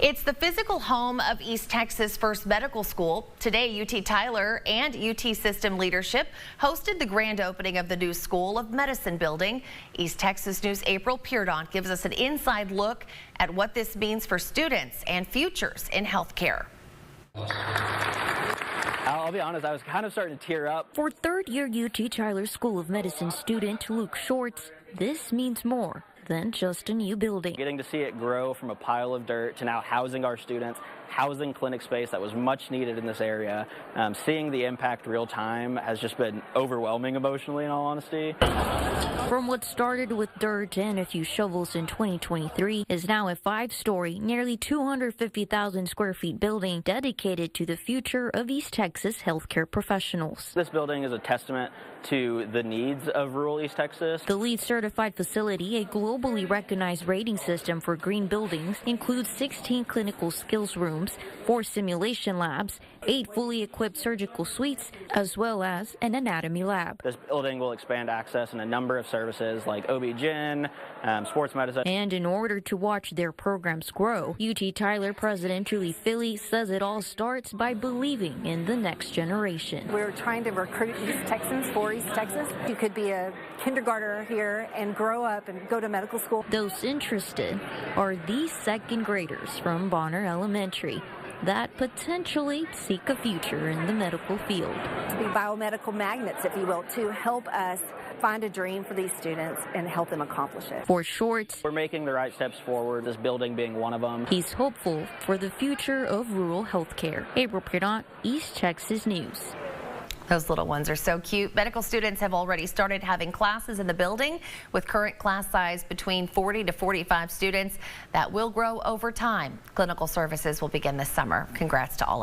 It's the physical home of East Texas First Medical School. Today, UT Tyler and UT System leadership hosted the grand opening of the new School of Medicine building. East Texas News' April Peardon gives us an inside look at what this means for students and futures in healthcare. I'll be honest, I was kind of starting to tear up. For third-year UT Tyler School of Medicine student Luke Shorts, this means more than just a new building. Getting to see it grow from a pile of dirt to now housing our students, housing clinic space that was much needed in this area, seeing the impact real time has just been overwhelming emotionally, in all honesty. From what started with dirt and a few shovels in 2023 is now a 5-story, nearly 250,000 square feet building dedicated to the future of East Texas healthcare professionals. This building is a testament to the needs of rural East Texas. The LEED certified facility, a globally recognized rating system for green buildings, includes 16 clinical skills rooms, 4 simulation labs, 8 fully equipped surgical suites, as well as an anatomy lab. This building will expand access in a number of services like OB-GYN, sports medicine. And in order to watch their programs grow, UT Tyler President Julie Philly says it all starts by believing in the next generation. We're trying to recruit East Texans for East Texas. You could be a kindergartner here and grow up and go to medical school. Those interested are these second graders from Bonner Elementary that potentially seek a future in the medical field. To be biomedical magnets, if you will, to help us find a dream for these students and help them accomplish it. For Shorts, we're making the right steps forward, this building being one of them. He's hopeful for the future of rural healthcare. April Peardon, East Texas News. Those little ones are so cute. Medical students have already started having classes in the building with current class size between 40 to 45 students that will grow over time. Clinical services will begin this summer. Congrats to all of